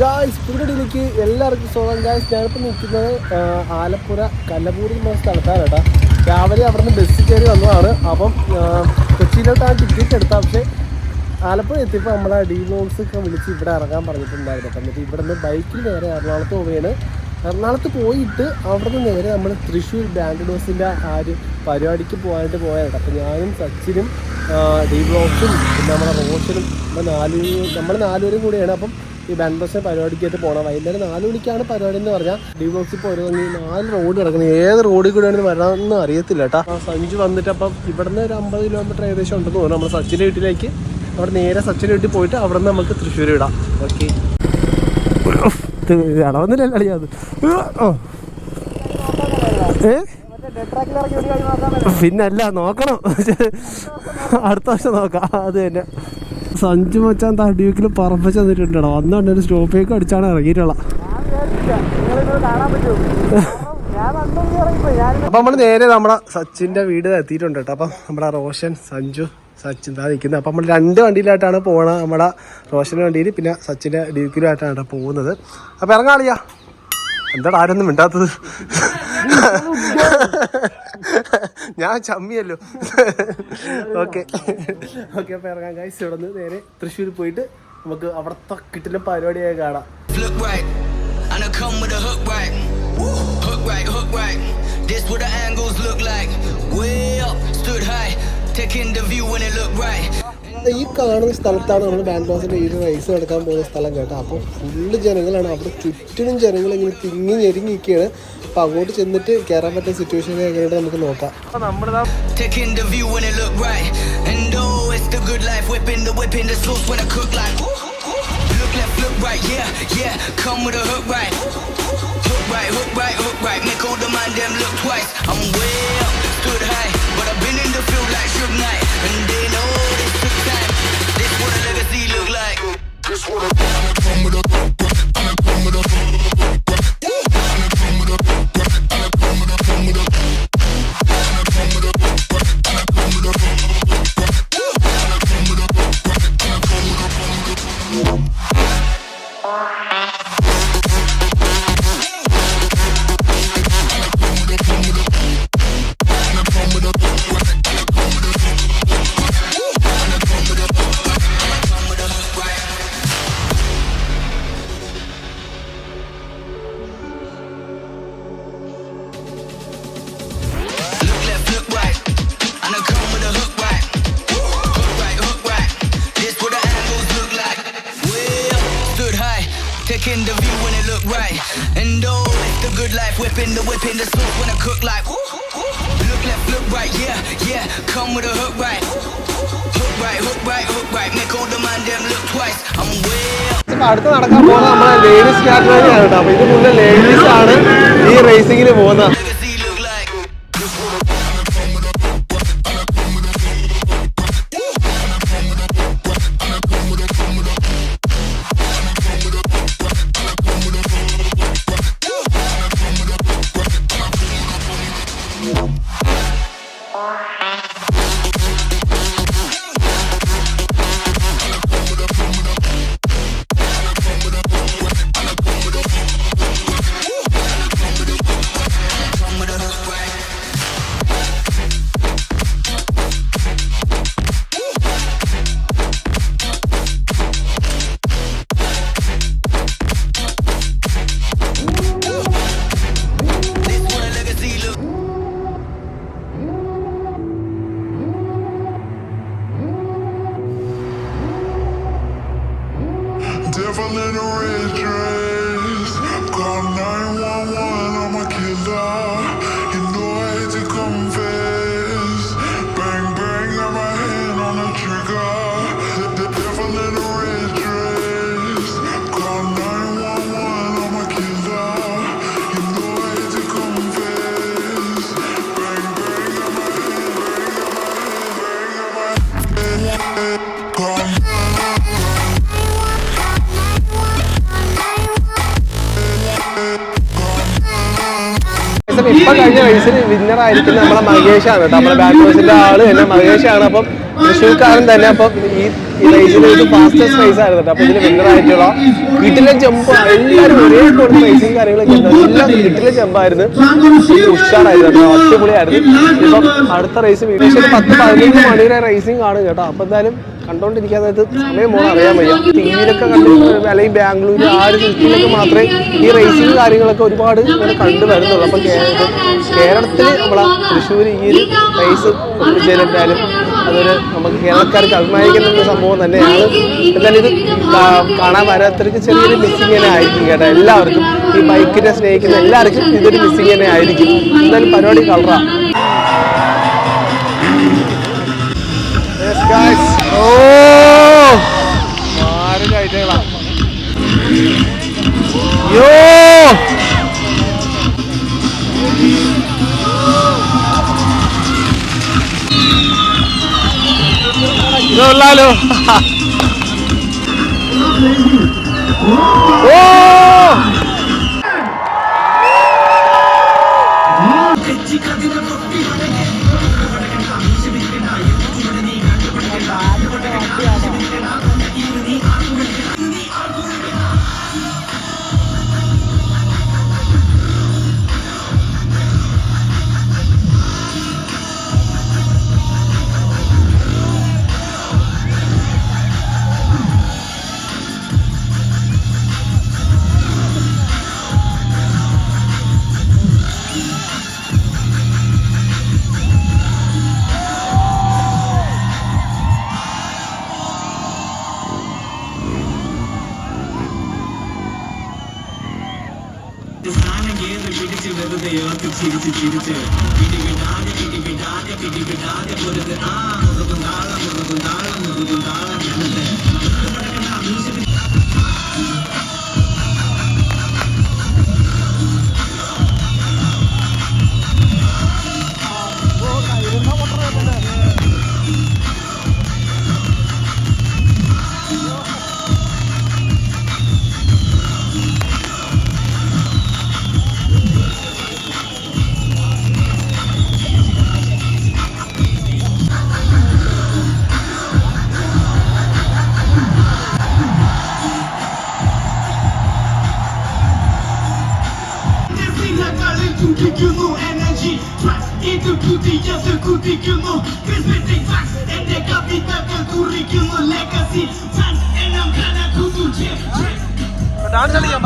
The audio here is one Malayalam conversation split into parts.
ഗായ്സ് പുതിയടിയിലേക്ക് എല്ലാവർക്കും സ്വാഗതം. ഗായ്സ് ഞാനിപ്പോൾ നിൽക്കുന്നത് ആലപ്പുഴ കല്ലപൂരി എന്ന സ്ഥലത്താണ് കേട്ടോ. രാവിലെ അവിടെ നിന്ന് ബസ് കയറി വന്നതാണ്. അപ്പം കൊച്ചിയിലോട്ടാണ് ടിക്കറ്റ് എടുത്തത്. പക്ഷേ ആലപ്പുഴ എത്തിയപ്പോൾ നമ്മളെ ഡീവോൾസൊക്കെ വിളിച്ച് ഇവിടെ ഇറങ്ങാൻ പറഞ്ഞിട്ടുണ്ടായിരുന്നു. അപ്പം എന്നിട്ട് ഇവിടെ നിന്ന് ബൈക്കിൽ നേരെ എറണാകുളത്ത് പോവുകയാണ്. എറണാകുളത്ത് പോയിട്ട് അവിടെ നിന്ന് നേരെ നമ്മൾ തൃശ്ശൂർ ബാൻഡ് ഡോസിൻ്റെ ആ ഒരു പരിപാടിക്ക് പോകാനായിട്ട് പോയതാണ്. അപ്പോൾ ഞാനും സച്ചിനും ഡീവോൾസും പിന്നെ നമ്മുടെ റോഷനും നമ്മൾ നാലുപേരും കൂടിയാണ്. അപ്പം ഈ ബാൻഡ് ഡോസിൻ്റെ പരിപാടിക്കായിട്ട് പോകണം. വൈകുന്നേരം 4 മണിക്കാണ് പരിപാടി എന്ന് പറഞ്ഞാൽ ഡീവോൾസിൽ ഇപ്പോൾ ഒരു 4 റോഡ് കിടക്കുന്നത്. ഏത് റോഡിൽ കൂടെയാണ് വരാമെന്ന് അറിയത്തില്ല കേട്ടോ. സഞ്ജു വന്നിട്ട് അപ്പം ഇവിടുന്ന് ഒരു 50 കിലോമീറ്റർ ഏകദേശം ഉണ്ടെന്ന് തോന്നുന്നു. നമ്മൾ സച്ചിൻ്റെ വീട്ടിലേക്ക് അവിടെ നേരെ സച്ചിൻ്റെ വീട്ടിൽ പോയിട്ട് അവിടെ നിന്ന് നമുക്ക് തൃശ്ശൂർ വിടാം. ഓക്കെ അളവന്നില്ല അളിയാത് പിന്നല്ല നോക്കണം, അടുത്ത വർഷം നോക്കാം. അത് തന്നെ സഞ്ജു മച്ചാൻ തടിയൂക്കിൽ പറപ്പിച്ച് തന്നിട്ടുണ്ടോ. അന്നുകൊണ്ട് ഒരു സ്റ്റോപ്പിലേക്ക് അടിച്ചാണ് ഇറങ്ങിയിട്ടുള്ള. അപ്പം നമ്മൾ നേരെ നമ്മുടെ സച്ചിൻ്റെ വീട് എത്തിയിട്ടുണ്ട് കേട്ടോ. അപ്പം നമ്മുടെ റോഷൻ സഞ്ജു സച്ചിൻ താ നിൽക്കുന്നത്. അപ്പം നമ്മൾ 2 വണ്ടിയിലായിട്ടാണ് പോകണത്. നമ്മുടെ റോഷൻ്റെ വണ്ടിയിൽ പിന്നെ സച്ചിൻ്റെ ഡ്യൂക്കിലായിട്ടാണ് കേട്ടോ പോകുന്നത്. അപ്പം ഇറങ്ങാളിയാ. എന്താടാ ആരൊന്നും മിണ്ടാത്തത്? ഞാൻ ചമ്മിയല്ലോ. ഓക്കെ അപ്പം ഇറങ്ങാം ഗൈസ്. ഇവിടെ നിന്ന് നേരെ തൃശ്ശൂർ പോയിട്ട് നമുക്ക് അവിടുത്തെ കിട്ടുന്ന പരിപാടിയായി കാണാം. ഈ കാണുന്ന സ്ഥലത്താണ് നമ്മൾ ബാൻഡ് ബോസിൻ്റെ ഈ റേസ് നടക്കാൻ പോകുന്ന സ്ഥലം കേട്ടോ. അപ്പോൾ ഫുള്ള് ജനങ്ങളാണ്. അവിടെ ചുറ്റിനും ജനങ്ങൾ ഇങ്ങനെ തിങ്ങി ഞെരുങ്ങി നിൽക്കുകയാണ്. അപ്പോൾ അങ്ങോട്ട് ചെന്നിട്ട് കയറാൻ പറ്റുന്ന സിറ്റുവേഷൻ എങ്ങനെയായിട്ട് നമുക്ക് നോക്കാം. അപ്പോൾ നമ്മുടെ taking the view when it look right, and oh, it's the good life. Whipping the sauce when I cook like. Look left, look right, yeah. Come with a hook right, hook right. Make all the man them look twice. I'm way up. അടുത്ത് നടക്കാൻ പോകുന്നത് നമ്മളെ ലേഡീസ് കാറ്റഗറിയാണ് കേട്ടോ. അപ്പോൾ ഇത് മുന്നേ ലേഡീസ് ആണ് ഈ റേസിങ്ങിന് പോകുന്നത്. Devil in a red dress, call 911, I'm a killer. You know I hate to confess. Bang bang, got my hand on the trigger. The devil in a red dress, call 911, I'm a killer. You know I hate to confess. Bang bang, got my hand. Call ഇപ്പം കഴിഞ്ഞ റേസിൽ വിന്നറായിരിക്കുന്ന നമ്മളെ മഹേഷാണ് കേട്ടോ. നമ്മളെ ബാക്ക് റേസിൻ്റെ ആള് തന്നെ മഹേഷാണ്. അപ്പം തൃശ്ശൂർക്കാരൻ തന്നെ. അപ്പം ഈ റേസിൽ ഇത് ഫാസ്റ്റസ്റ്റ് റേസ് ആയിരുന്നു കേട്ടോ. അപ്പോൾ ഇതിൽ വിന്നറായിട്ടുള്ള വീട്ടിലെ ജമ്പ് എല്ലാവരും ഒരേ പോലെ റേസിങ് കാര്യങ്ങളൊക്കെ ഉണ്ട്. എല്ലാം വീട്ടിലെ ജമ്പായിരുന്നു, ഉഷാറായിരുന്നു കേട്ടോ, അടിപൊളിയായിരുന്നു. ഇപ്പം അടുത്ത റേസ് വീട്ടിൽ 10-15 മണിയുടെ റേസിംഗ് കാണും കേട്ടോ. അപ്പം എന്തായാലും കണ്ടോണ്ടിരിക്കാനായിട്ട് സമയം പോകണം അറിയാൻ വയ്യ. ടി വിയിലൊക്കെ കണ്ടു, അല്ലെങ്കിൽ ബാംഗ്ലൂർ ആ ഒരു സിറ്റിയിലൊക്കെ മാത്രമേ ഈ റേസിംഗ് കാര്യങ്ങളൊക്കെ ഒരുപാട് ഇങ്ങനെ കണ്ടു വരുന്നുള്ളൂ. അപ്പം കേരളത്തിൽ നമ്മളെ തൃശ്ശൂർ ഈ ഒരു റേസ് വിജയിലെത്താനും അതൊരു നമുക്ക് കേരളക്കാർക്ക് അഭിമാനിക്കുന്ന ഒരു സംഭവം തന്നെയാണ്. എന്തായാലും ഇത് കാണാൻ വരാത്തവർക്ക് ചെറിയൊരു മിസ്സിങ് തന്നെ ആയിരിക്കും കേട്ടോ. എല്ലാവർക്കും ഈ ബൈക്കിനെ സ്നേഹിക്കുന്ന എല്ലാവർക്കും ഇതൊരു മിസ്സിങ് തന്നെ ആയിരിക്കും. എന്തായാലും പരിപാടി കളറാ. ോ ഡാൻസ് കളിക്കാം.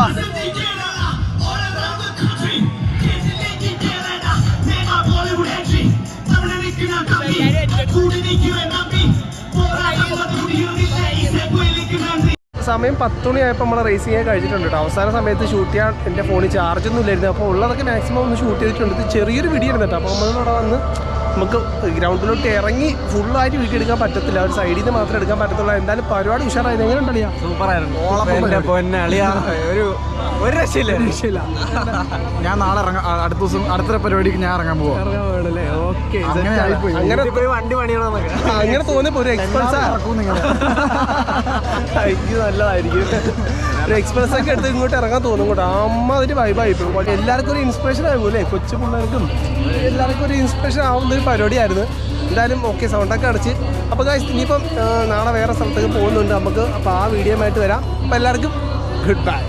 സമയം 10 മണിയായപ്പോൾ നമ്മൾ റേസിംഗ് കഴിച്ചിട്ടുണ്ട് കേട്ടോ. അവസാന സമയത്ത് ഷൂട്ട് ചെയ്യാൻ എൻ്റെ ഫോണിൽ ചാർജൊന്നും ഇല്ലായിരുന്നു. അപ്പോൾ ഉള്ളതൊക്കെ മാക്സിമം ഒന്ന് ഷൂട്ട് ചെയ്തിട്ടുണ്ട്. ഇത് ചെറിയൊരു വീഡിയോ ആയിരുന്നു കേട്ടോ. അപ്പോൾ നമ്മളിവിടെ വന്ന് നമുക്ക് ഗ്രൗണ്ടിലോട്ട് ഇറങ്ങി ഫുള്ളായിട്ട് വീഡിയോ എടുക്കാൻ പറ്റത്തില്ല, ഒരു സൈഡിൽ നിന്ന് മാത്രമേ എടുക്കാൻ പറ്റത്തുള്ളൂ. എന്തായാലും പരിപാടി ഉഷാറായത്. എങ്ങനെ ഉണ്ടളിയാ? സൂപ്പറായിരുന്നു. ഒരു രക്ഷയില്ല. ഞാൻ നാളെ ഇറങ്ങാം. അടുത്ത ദിവസം അടുത്ത പരിപാടിക്ക് ഞാൻ ഇറങ്ങാൻ പോവാം. അങ്ങനെ വണ്ടി പണിയണമെന്നൊക്കെ അങ്ങനെ തോന്നിയപ്പോ ഒരു എക്സ്പെൻസ് നല്ലതായിരിക്കും. ഒരു എക്സ്പെൻസ് ഒക്കെ എടുത്ത് ഇങ്ങോട്ട് ഇറങ്ങാൻ തോന്നും കേട്ടോ. അമ്മ അതിന് വൈബായിപ്പോഴും. എല്ലാവർക്കും ഒരു ഇൻസ്പിറേഷൻ ആകുമല്ലേ, കൊച്ചു പിള്ളേർക്കും എല്ലാവർക്കും ഒരു ഇൻസ്പിറേഷൻ ആവുന്ന ഒരു പരിപാടിയായിരുന്നു. എന്തായാലും ഓക്കെ, സൗണ്ടൊക്കെ അടച്ച്. അപ്പോൾ ഗൈസ് ഇനിയിപ്പം നാളെ വേറെ സ്ഥലത്തേക്ക് പോകുന്നുണ്ട് നമുക്ക്. അപ്പോൾ ആ വീഡിയോ ആയിട്ട് വരാം. അപ്പോൾ എല്ലാവർക്കും ഗുഡ് ബൈ.